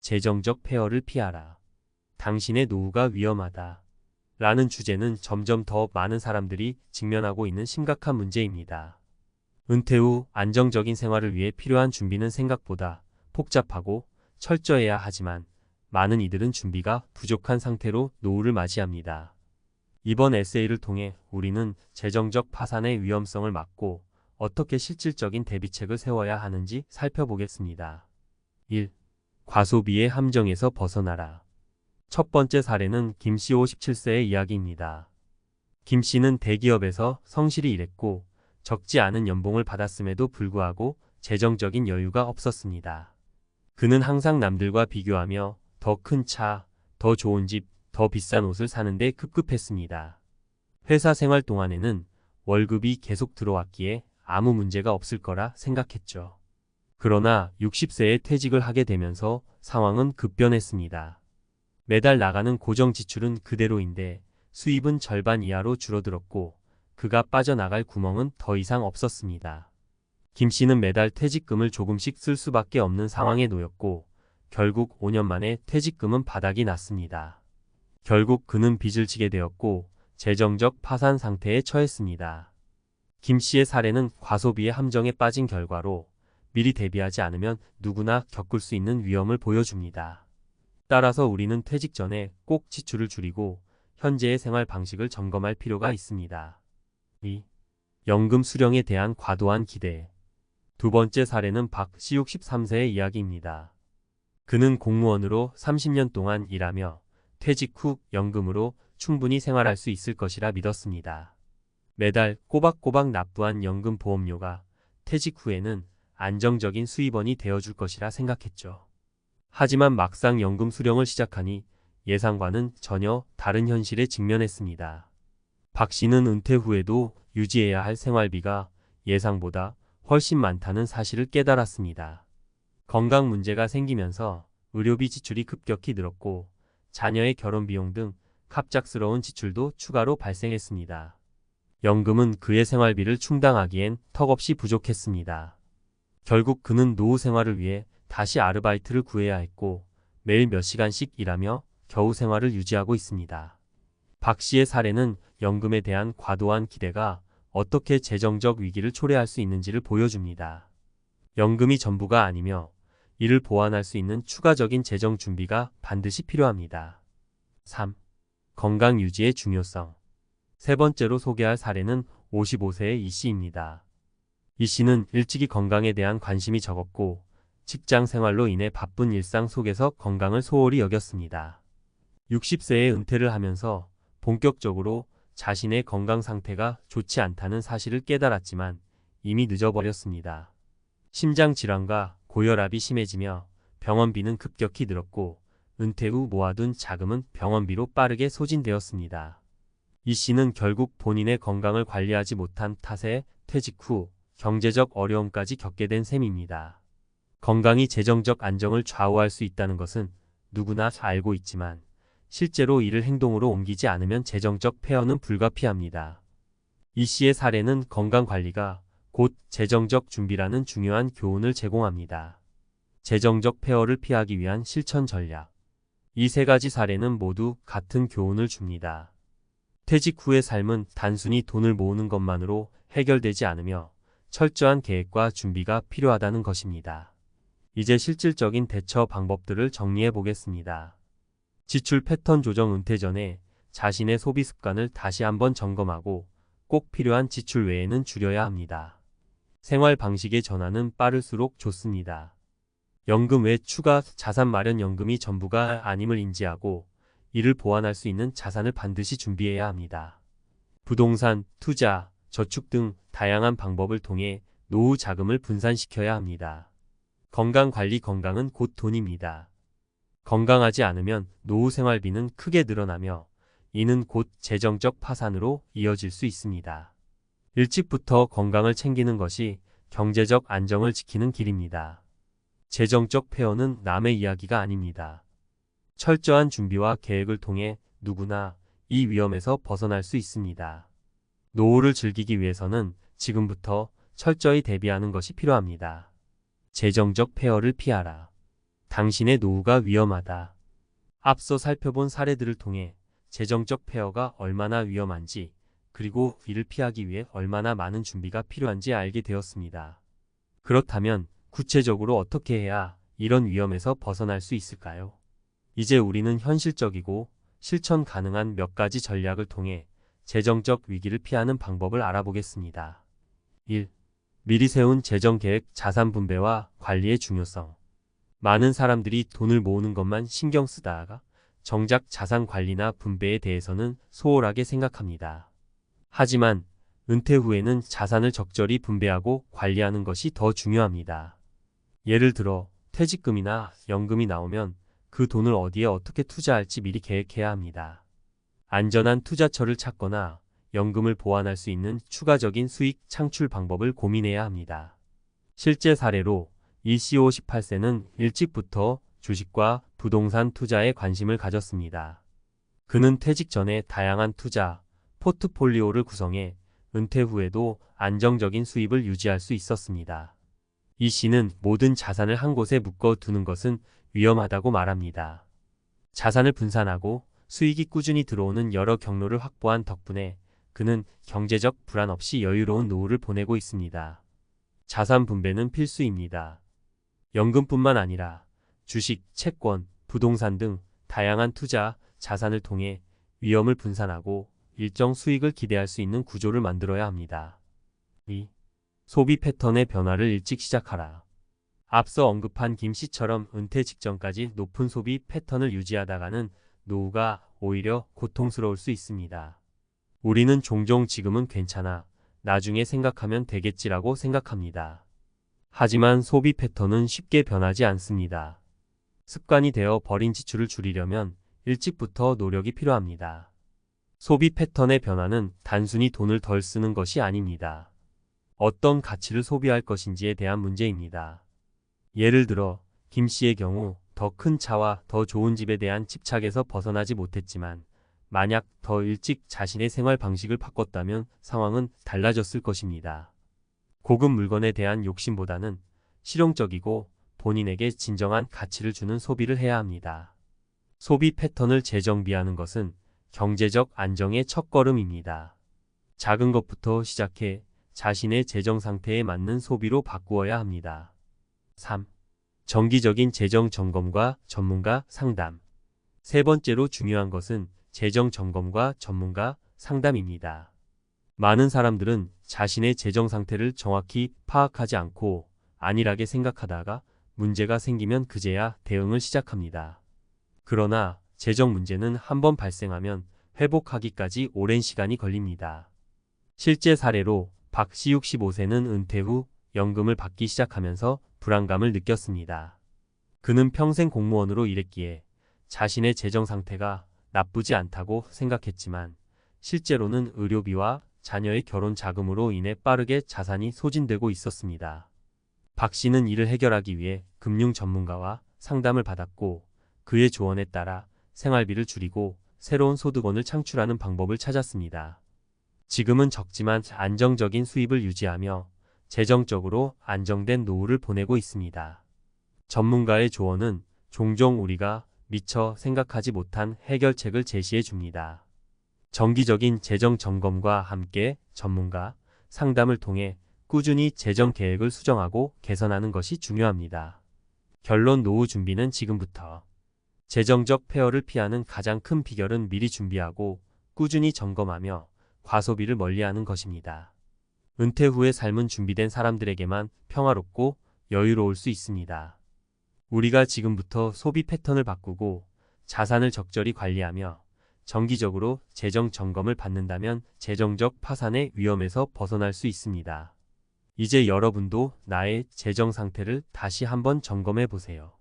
재정적 폐허를 피하라. 당신의 노후가 위험하다. 라는 주제는 점점 더 많은 사람들이 직면하고 있는 심각한 문제입니다. 은퇴 후 안정적인 생활을 위해 필요한 준비는 생각보다 복잡하고 철저해야 하지만 많은 이들은 준비가 부족한 상태로 노후를 맞이합니다. 이번 에세이를 통해 우리는 재정적 파산의 위험성을 막고 어떻게 실질적인 대비책을 세워야 하는지 살펴보겠습니다. 1. 과소비의 함정에서 벗어나라. 첫 번째 사례는 김씨 57세의 이야기입니다. 김씨는 대기업에서 성실히 일했고 적지 않은 연봉을 받았음에도 불구하고 재정적인 여유가 없었습니다. 그는 항상 남들과 비교하며 더 큰 차, 더 좋은 집, 더 비싼 옷을 사는데 급급했습니다. 회사 생활 동안에는 월급이 계속 들어왔기에 아무 문제가 없을 거라 생각했죠. 그러나 60세에 퇴직을 하게 되면서 상황은 급변했습니다. 매달 나가는 고정 지출은 그대로인데 수입은 절반 이하로 줄어들었고 그가 빠져나갈 구멍은 더 이상 없었습니다. 김 씨는 매달 퇴직금을 조금씩 쓸 수밖에 없는 상황에 놓였고 결국 5년 만에 퇴직금은 바닥이 났습니다. 결국 그는 빚을 지게 되었고 재정적 파산 상태에 처했습니다. 김 씨의 사례는 과소비의 함정에 빠진 결과로 미리 대비하지 않으면 누구나 겪을 수 있는 위험을 보여줍니다. 따라서 우리는 퇴직 전에 꼭 지출을 줄이고 현재의 생활 방식을 점검할 필요가 있습니다. 2. 연금 수령에 대한 과도한 기대. 두 번째 사례는 박 씨 63세의 이야기입니다. 그는 공무원으로 30년 동안 일하며 퇴직 후 연금으로 충분히 생활할 수 있을 것이라 믿었습니다. 매달 꼬박꼬박 납부한 연금 보험료가 퇴직 후에는 안정적인 수입원이 되어줄 것이라 생각했죠. 하지만 막상 연금 수령을 시작하니 예상과는 전혀 다른 현실에 직면했습니다. 박 씨는 은퇴 후에도 유지해야 할 생활비가 예상보다 훨씬 많다는 사실을 깨달았습니다. 건강 문제가 생기면서 의료비 지출이 급격히 늘었고 자녀의 결혼 비용 등 갑작스러운 지출도 추가로 발생했습니다. 연금은 그의 생활비를 충당하기엔 턱없이 부족했습니다. 결국 그는 노후 생활을 위해 다시 아르바이트를 구해야 했고 매일 몇 시간씩 일하며 겨우 생활을 유지하고 있습니다. 박 씨의 사례는 연금에 대한 과도한 기대가 어떻게 재정적 위기를 초래할 수 있는지를 보여줍니다. 연금이 전부가 아니며 이를 보완할 수 있는 추가적인 재정 준비가 반드시 필요합니다. 3. 건강 유지의 중요성. 세 번째로 소개할 사례는 55세의 이 씨입니다. 이 씨는 일찍이 건강에 대한 관심이 적었고 직장 생활로 인해 바쁜 일상 속에서 건강을 소홀히 여겼습니다. 60세에 은퇴를 하면서 본격적으로 자신의 건강 상태가 좋지 않다는 사실을 깨달았지만 이미 늦어버렸습니다. 심장 질환과 고혈압이 심해지며 병원비는 급격히 늘었고 은퇴 후 모아둔 자금은 병원비로 빠르게 소진되었습니다. 이 씨는 결국 본인의 건강을 관리하지 못한 탓에 퇴직 후 경제적 어려움까지 겪게 된 셈입니다. 건강이 재정적 안정을 좌우할 수 있다는 것은 누구나 알고 있지만 실제로 이를 행동으로 옮기지 않으면 재정적 폐허는 불가피합니다. 이 씨의 사례는 건강관리가 곧 재정적 준비라는 중요한 교훈을 제공합니다. 재정적 폐허를 피하기 위한 실천 전략. 이 세 가지 사례는 모두 같은 교훈을 줍니다. 퇴직 후의 삶은 단순히 돈을 모으는 것만으로 해결되지 않으며 철저한 계획과 준비가 필요하다는 것입니다. 이제 실질적인 대처 방법들을 정리해 보겠습니다. 지출 패턴 조정. 은퇴 전에 자신의 소비 습관을 다시 한번 점검하고 꼭 필요한 지출 외에는 줄여야 합니다. 생활 방식의 전환은 빠를수록 좋습니다. 연금 외 추가 자산 마련. 연금이 전부가 아님을 인지하고 이를 보완할 수 있는 자산을 반드시 준비해야 합니다. 부동산, 투자, 저축 등 다양한 방법을 통해 노후 자금을 분산시켜야 합니다. 건강관리. 건강은 곧 돈입니다. 건강하지 않으면 노후 생활비는 크게 늘어나며 이는 곧 재정적 파산으로 이어질 수 있습니다. 일찍부터 건강을 챙기는 것이 경제적 안정을 지키는 길입니다. 재정적 폐허는 남의 이야기가 아닙니다. 철저한 준비와 계획을 통해 누구나 이 위험에서 벗어날 수 있습니다. 노후를 즐기기 위해서는 지금부터 철저히 대비하는 것이 필요합니다. 재정적 폐허를 피하라. 당신의 노후가 위험하다. 앞서 살펴본 사례들을 통해 재정적 폐허가 얼마나 위험한지, 그리고 이를 피하기 위해 얼마나 많은 준비가 필요한지 알게 되었습니다. 그렇다면 구체적으로 어떻게 해야 이런 위험에서 벗어날 수 있을까요? 이제 우리는 현실적이고 실천 가능한 몇 가지 전략을 통해 재정적 위기를 피하는 방법을 알아보겠습니다. 1. 미리 세운 재정 계획. 자산 분배와 관리의 중요성. 많은 사람들이 돈을 모으는 것만 신경 쓰다가 정작 자산 관리나 분배에 대해서는 소홀하게 생각합니다. 하지만 은퇴 후에는 자산을 적절히 분배하고 관리하는 것이 더 중요합니다. 예를 들어 퇴직금이나 연금이 나오면 그 돈을 어디에 어떻게 투자할지 미리 계획해야 합니다. 안전한 투자처를 찾거나 연금을 보완할 수 있는 추가적인 수익 창출 방법을 고민해야 합니다. 실제 사례로 이CO 18세는 일찍부터 주식과 부동산 투자에 관심을 가졌습니다. 그는 퇴직 전에 다양한 투자, 포트폴리오를 구성해 은퇴 후에도 안정적인 수입을 유지할 수 있었습니다. 이 씨는 모든 자산을 한 곳에 묶어 두는 것은 위험하다고 말합니다. 자산을 분산하고 수익이 꾸준히 들어오는 여러 경로를 확보한 덕분에 그는 경제적 불안 없이 여유로운 노후를 보내고 있습니다. 자산 분배는 필수입니다. 연금뿐만 아니라 주식, 채권, 부동산 등 다양한 투자, 자산을 통해 위험을 분산하고 일정 수익을 기대할 수 있는 구조를 만들어야 합니다. 2. 소비 패턴의 변화를 일찍 시작하라. 앞서 언급한 김 씨처럼 은퇴 직전까지 높은 소비 패턴을 유지하다가는 노후가 오히려 고통스러울 수 있습니다. 우리는 종종 지금은 괜찮아, 나중에 생각하면 되겠지라고 생각합니다. 하지만 소비 패턴은 쉽게 변하지 않습니다. 습관이 되어 버린 지출을 줄이려면 일찍부터 노력이 필요합니다. 소비 패턴의 변화는 단순히 돈을 덜 쓰는 것이 아닙니다. 어떤 가치를 소비할 것인지에 대한 문제입니다. 예를 들어 김 씨의 경우 더 큰 차와 더 좋은 집에 대한 집착에서 벗어나지 못했지만 만약 더 일찍 자신의 생활 방식을 바꿨다면 상황은 달라졌을 것입니다. 고급 물건에 대한 욕심보다는 실용적이고 본인에게 진정한 가치를 주는 소비를 해야 합니다. 소비 패턴을 재정비하는 것은 경제적 안정의 첫걸음입니다. 작은 것부터 시작해 자신의 재정 상태에 맞는 소비로 바꾸어야 합니다. 3. 정기적인 재정 점검과 전문가 상담. 세 번째로 중요한 것은 재정 점검과 전문가 상담입니다. 많은 사람들은 자신의 재정 상태를 정확히 파악하지 않고 안일하게 생각하다가 문제가 생기면 그제야 대응을 시작합니다. 그러나 재정 문제는 한번 발생하면 회복하기까지 오랜 시간이 걸립니다. 실제 사례로 박 씨 65세는 은퇴 후 연금을 받기 시작하면서 불안감을 느꼈습니다. 그는 평생 공무원으로 일했기에 자신의 재정 상태가 나쁘지 않다고 생각했지만 실제로는 의료비와 자녀의 결혼 자금으로 인해 빠르게 자산이 소진되고 있었습니다. 박 씨는 이를 해결하기 위해 금융 전문가와 상담을 받았고 그의 조언에 따라 생활비를 줄이고 새로운 소득원을 창출하는 방법을 찾았습니다. 지금은 적지만 안정적인 수입을 유지하며 재정적으로 안정된 노후를 보내고 있습니다. 전문가의 조언은 종종 우리가 미처 생각하지 못한 해결책을 제시해 줍니다. 정기적인 재정 점검과 함께 전문가 상담을 통해 꾸준히 재정 계획을 수정하고 개선하는 것이 중요합니다. 결론: 노후 준비는 지금부터. 재정적 폐허를 피하는 가장 큰 비결은 미리 준비하고 꾸준히 점검하며 과소비를 멀리하는 것입니다. 은퇴 후의 삶은 준비된 사람들에게만 평화롭고 여유로울 수 있습니다. 우리가 지금부터 소비 패턴을 바꾸고 자산을 적절히 관리하며 정기적으로 재정 점검을 받는다면 재정적 파산의 위험에서 벗어날 수 있습니다. 이제 여러분도 나의 재정 상태를 다시 한번 점검해 보세요.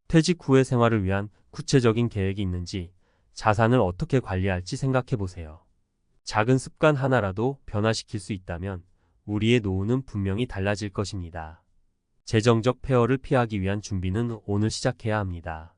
퇴직 후의 생활을 위한 구체적인 계획이 있는지, 자산을 어떻게 관리할지 생각해 보세요. 작은 습관 하나라도 변화시킬 수 있다면 우리의 노후는 분명히 달라질 것입니다. 재정적 폐허를 피하기 위한 준비는 오늘 시작해야 합니다.